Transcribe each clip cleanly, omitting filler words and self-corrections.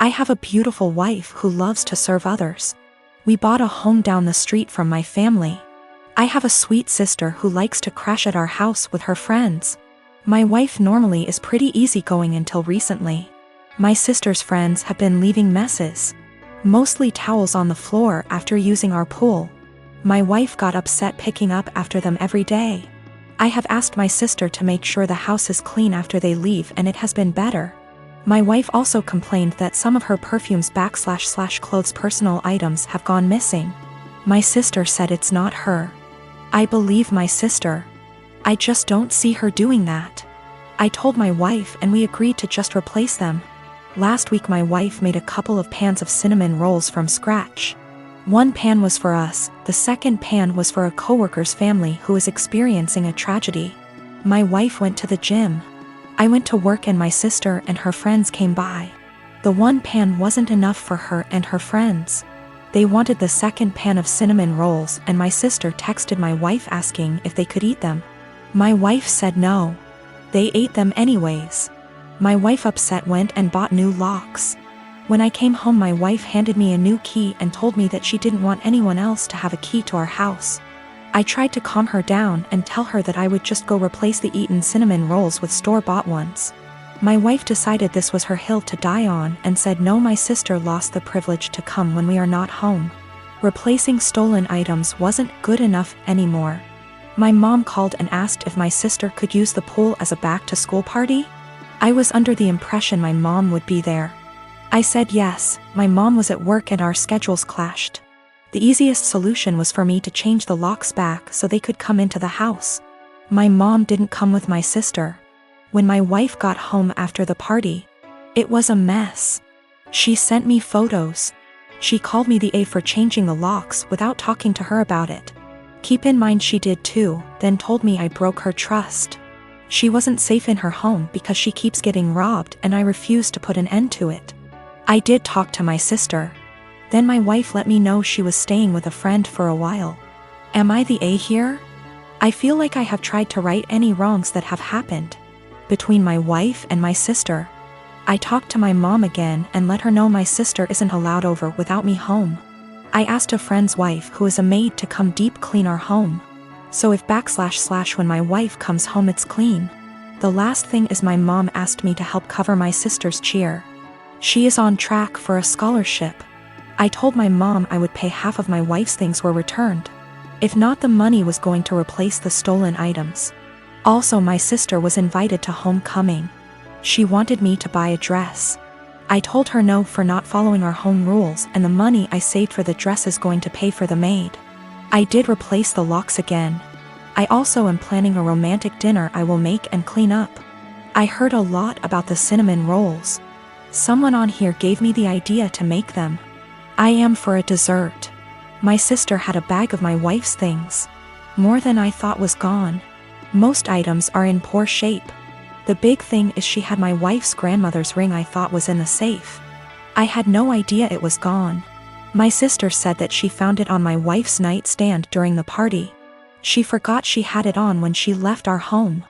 I have a beautiful wife who loves to serve others. We bought a home down the street from my family. I have a sweet sister who likes to crash at our house with her friends. My wife normally is pretty easygoing until recently. My sister's friends have been leaving messes, mostly towels on the floor after using our pool. My wife got upset picking up after them every day. I have asked my sister to make sure the house is clean after they leave, and it has been better. My wife also complained that some of her perfumes / clothes personal items have gone missing. My sister said it's not her. I believe my sister. I just don't see her doing that. I told my wife and we agreed to just replace them. Last week my wife made a couple of pans of cinnamon rolls from scratch. One pan was for us, the second pan was for a coworker's family who is experiencing a tragedy. My wife went to the gym. I went to work and my sister and her friends came by. The one pan wasn't enough for her and her friends. They wanted the second pan of cinnamon rolls and my sister texted my wife asking if they could eat them. My wife said no. They ate them anyways. My wife upset went and bought new locks. When I came home my wife handed me a new key and told me that she didn't want anyone else to have a key to our house. I tried to calm her down and tell her that I would just go replace the eaten cinnamon rolls with store-bought ones. My wife decided this was her hill to die on and said no, my sister lost the privilege to come when we are not home. Replacing stolen items wasn't good enough anymore. My mom called and asked if my sister could use the pool as a back-to-school party. I was under the impression my mom would be there. I said yes. My mom was at work and our schedules clashed. The easiest solution was for me to change the locks back so they could come into the house. My mom didn't come with my sister. When my wife got home after the party, it was a mess. She sent me photos. She called me the A for changing the locks without talking to her about it. Keep in mind she did too, then told me I broke her trust. She wasn't safe in her home because she keeps getting robbed and I refused to put an end to it. I did talk to my sister. Then my wife let me know she was staying with a friend for a while. Am I the A here? I feel like I have tried to right any wrongs that have happened between my wife and my sister. I talked to my mom again and let her know my sister isn't allowed over without me home. I asked a friend's wife who is a maid to come deep clean our home. So if / when my wife comes home it's clean. The last thing is my mom asked me to help cover my sister's cheer. She is on track for a scholarship. I told my mom I would pay half of my wife's things were returned. If not, the money was going to replace the stolen items. Also, my sister was invited to homecoming. She wanted me to buy a dress. I told her no for not following our home rules, and the money I saved for the dress is going to pay for the maid. I did replace the locks again. I also am planning a romantic dinner I will make and clean up. I heard a lot about the cinnamon rolls. Someone on here gave me the idea to make them. I am for a dessert. My sister had a bag of my wife's things. More than I thought was gone. Most items are in poor shape. The big thing is she had my wife's grandmother's ring I thought was in the safe. I had no idea it was gone. My sister said that she found it on my wife's nightstand during the party. She forgot she had it on when she left our home.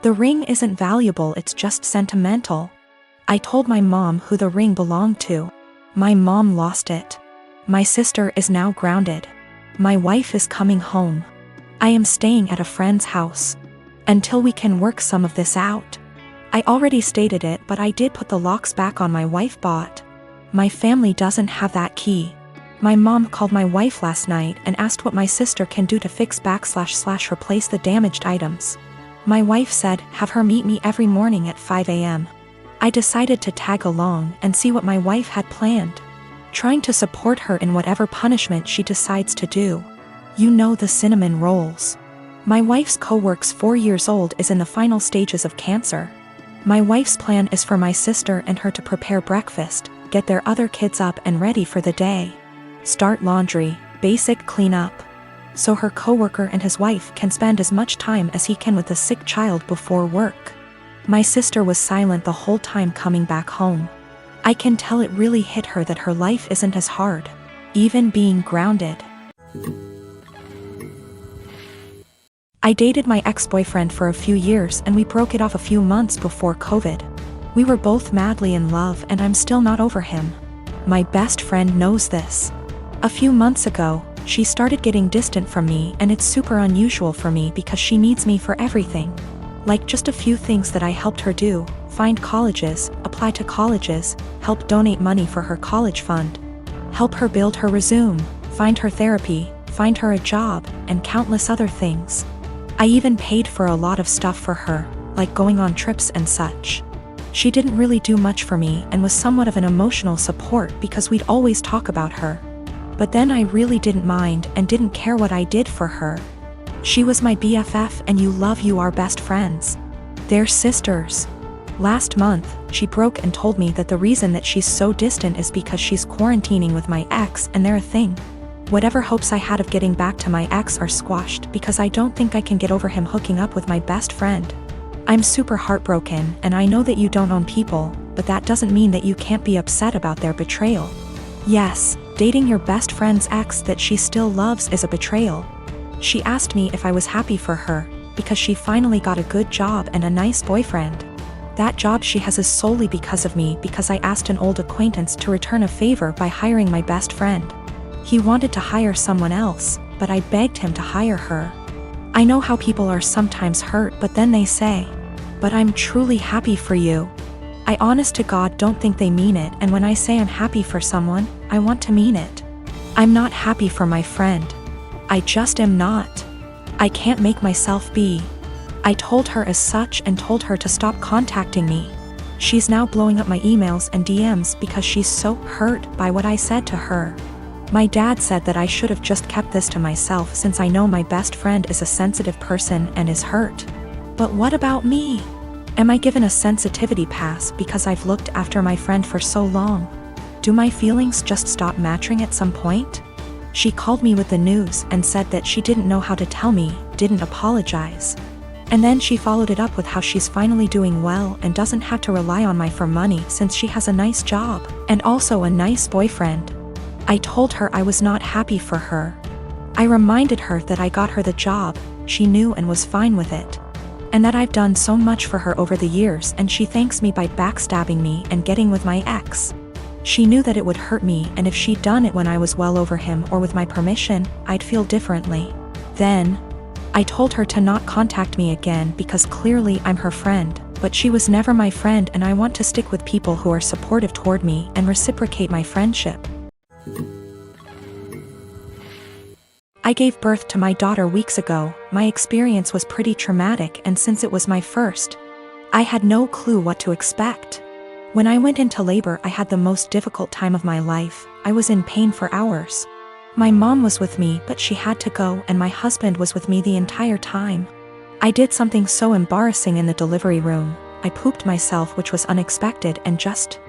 The ring isn't valuable, it's just sentimental. I told my mom who the ring belonged to. My mom lost it. My sister is now grounded. My wife is coming home. I am staying at a friend's house until we can work some of this out. I already stated it, but I did put the locks back on my wife bought. My family doesn't have that key. My mom called my wife last night and asked what my sister can do to fix / replace the damaged items. My wife said have her meet me every morning at 5 a.m. I decided to tag along and see what my wife had planned, trying to support her in whatever punishment she decides to do. You know, the cinnamon rolls. My wife's co-worker's 4 years old is in the final stages of cancer. My wife's plan is for my sister and her to prepare breakfast, get their other kids up and ready for the day, start laundry, basic cleanup, so her co-worker and his wife can spend as much time as he can with the sick child before work. My sister was silent the whole time coming back home. I can tell it really hit her that her life isn't as hard, even being grounded. I dated my ex-boyfriend for a few years and we broke it off a few months before COVID. We were both madly in love and I'm still not over him. My best friend knows this. A few months ago, she started getting distant from me, and it's super unusual for me because she needs me for everything. Like just a few things that I helped her do: find colleges, apply to colleges, help donate money for her college fund, help her build her resume, find her therapy, find her a job, and countless other things. I even paid for a lot of stuff for her, like going on trips and such. She didn't really do much for me and was somewhat of an emotional support because we'd always talk about her. But then I really didn't mind and didn't care what I did for her. She was my BFF, and you are best friends. They're sisters. Last month, she broke and told me that the reason that she's so distant is because she's quarantining with my ex and they're a thing. Whatever hopes I had of getting back to my ex are squashed because I don't think I can get over him hooking up with my best friend. I'm super heartbroken, and I know that you don't own people, but that doesn't mean that you can't be upset about their betrayal. Yes, dating your best friend's ex that she still loves is a betrayal. She asked me if I was happy for her, because she finally got a good job and a nice boyfriend. That job she has is solely because of me, because I asked an old acquaintance to return a favor by hiring my best friend. He wanted to hire someone else, but I begged him to hire her. I know how people are sometimes hurt, but then they say, "But I'm truly happy for you." I honest to God don't think they mean it, and when I say I'm happy for someone, I want to mean it. I'm not happy for my friend. I just am not. I can't make myself be. I told her as such and told her to stop contacting me. She's now blowing up my emails and DMs because she's so hurt by what I said to her. My dad said that I should have just kept this to myself since I know my best friend is a sensitive person and is hurt. But what about me? Am I given a sensitivity pass because I've looked after my friend for so long? Do my feelings just stop matching at some point? She called me with the news and said that she didn't know how to tell me, didn't apologize. And then she followed it up with how she's finally doing well and doesn't have to rely on me for money since she has a nice job and also a nice boyfriend. I told her I was not happy for her. I reminded her that I got her the job, she knew and was fine with it. And that I've done so much for her over the years, and she thanks me by backstabbing me and getting with my ex. She knew that it would hurt me, and if she'd done it when I was well over him or with my permission, I'd feel differently. Then, I told her to not contact me again because clearly I'm her friend, but she was never my friend, and I want to stick with people who are supportive toward me and reciprocate my friendship. I gave birth to my daughter weeks ago. My experience was pretty traumatic, and since it was my first, I had no clue what to expect. When I went into labor, I had the most difficult time of my life. I was in pain for hours. My mom was with me, but she had to go, and my husband was with me the entire time. I did something so embarrassing in the delivery room. I pooped myself, which was unexpected and just,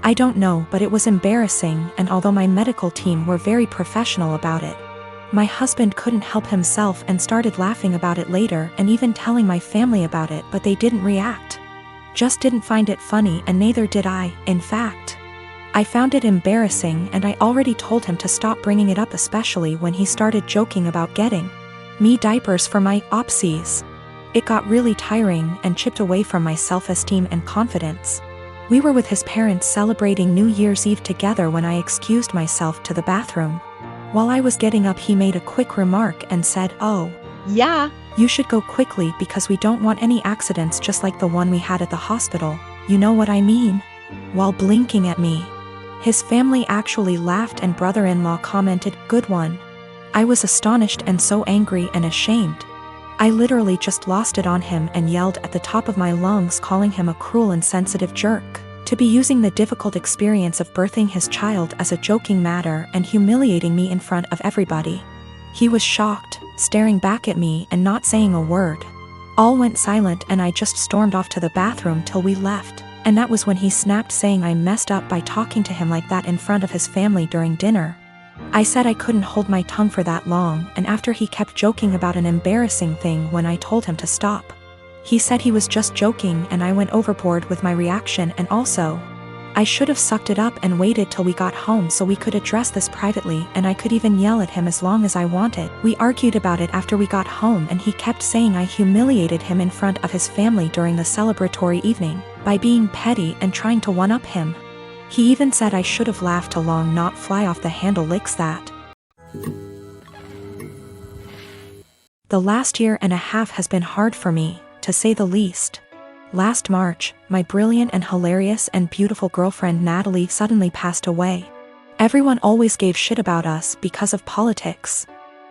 I don't know, but it was embarrassing, and although my medical team were very professional about it, my husband couldn't help himself and started laughing about it later and even telling my family about it, but they didn't react. Just didn't find it funny, and neither did I. In fact, I found it embarrassing, and I already told him to stop bringing it up, especially when he started joking about getting me diapers for my opsies. It got really tiring and chipped away from my self-esteem and confidence. We were with his parents celebrating New Year's Eve together when I excused myself to the bathroom. While I was getting up, he made a quick remark and said, "Oh, yeah, you should go quickly because we don't want any accidents just like the one we had at the hospital. You know what I mean?" While blinking at me. His family actually laughed, and brother-in-law commented, "Good one." I was astonished and so angry and ashamed. I literally just lost it on him and yelled at the top of my lungs, calling him a cruel and sensitive jerk, to be using the difficult experience of birthing his child as a joking matter and humiliating me in front of everybody. He was shocked, staring back at me and not saying a word. All went silent, and I just stormed off to the bathroom till we left, and that was when he snapped, saying I messed up by talking to him like that in front of his family during dinner. I said I couldn't hold my tongue for that long, and after he kept joking about an embarrassing thing when I told him to stop. He said he was just joking, and I went overboard with my reaction, and also, I should have sucked it up and waited till we got home so we could address this privately, and I could even yell at him as long as I wanted. We argued about it after we got home, and he kept saying I humiliated him in front of his family during the celebratory evening by being petty and trying to one-up him. He even said I should have laughed along, not fly off the handle licks that. The last year and a half has been hard for me, to say the least. Last March, my brilliant and hilarious and beautiful girlfriend Natalie suddenly passed away. Everyone always gave shit about us because of politics.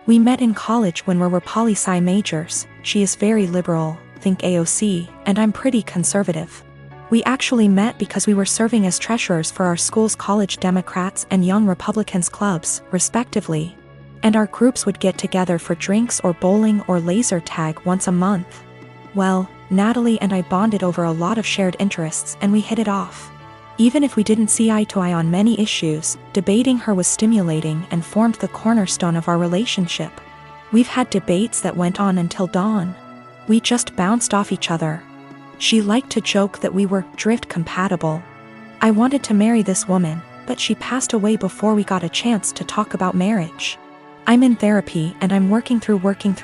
We met in college when we were poli-sci majors. She is very liberal, think AOC, and I'm pretty conservative. We actually met because we were serving as treasurers for our school's college Democrats and Young Republicans clubs, respectively. And our groups would get together for drinks or bowling or laser tag once a month. Well, Natalie and I bonded over a lot of shared interests and we hit it off. Even if we didn't see eye to eye on many issues, debating her was stimulating and formed the cornerstone of our relationship. We've had debates that went on until dawn. We just bounced off each other. She liked to joke that we were drift compatible. I wanted to marry this woman, but she passed away before we got a chance to talk about marriage. I'm in therapy and I'm working through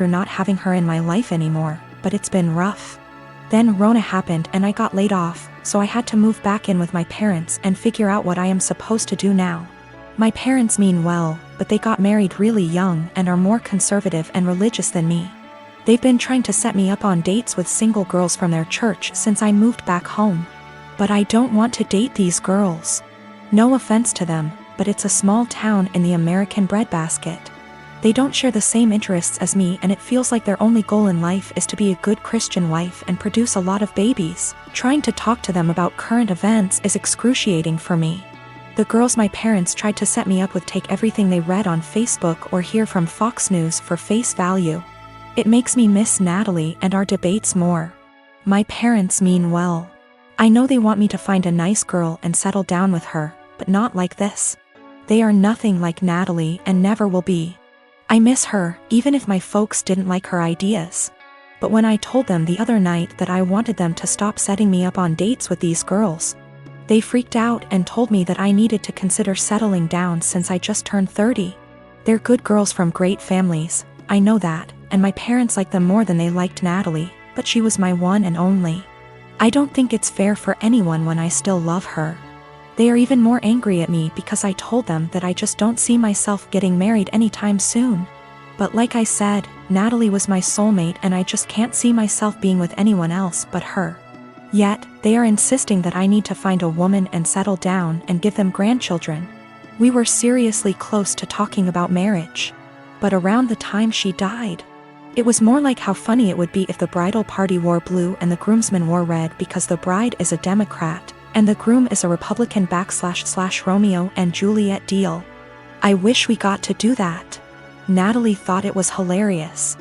not having her in my life anymore, but it's been rough. Then Rona happened and I got laid off, so I had to move back in with my parents and figure out what I am supposed to do now. My parents mean well, but they got married really young and are more conservative and religious than me. They've been trying to set me up on dates with single girls from their church since I moved back home. But I don't want to date these girls. No offense to them, but it's a small town in the American breadbasket. They don't share the same interests as me and it feels like their only goal in life is to be a good Christian wife and produce a lot of babies. Trying to talk to them about current events is excruciating for me. The girls my parents tried to set me up with take everything they read on Facebook or hear from Fox News for face value. It makes me miss Natalie and our debates more. My parents mean well. I know they want me to find a nice girl and settle down with her, but not like this. They are nothing like Natalie and never will be. I miss her, even if my folks didn't like her ideas. But when I told them the other night that I wanted them to stop setting me up on dates with these girls, they freaked out and told me that I needed to consider settling down since I just turned 30. They're good girls from great families, I know that, and my parents like them more than they liked Natalie, but she was my one and only. I don't think it's fair for anyone when I still love her. They are even more angry at me because I told them that I just don't see myself getting married anytime soon. But like I said, Natalie was my soulmate and I just can't see myself being with anyone else but her. Yet, they are insisting that I need to find a woman and settle down and give them grandchildren. We were seriously close to talking about marriage. But around the time she died, it was more like how funny it would be if the bridal party wore blue and the groomsmen wore red because the bride is a Democrat. And the groom is a Republican / Romeo and Juliet deal. I wish we got to do that. Natalie thought it was hilarious.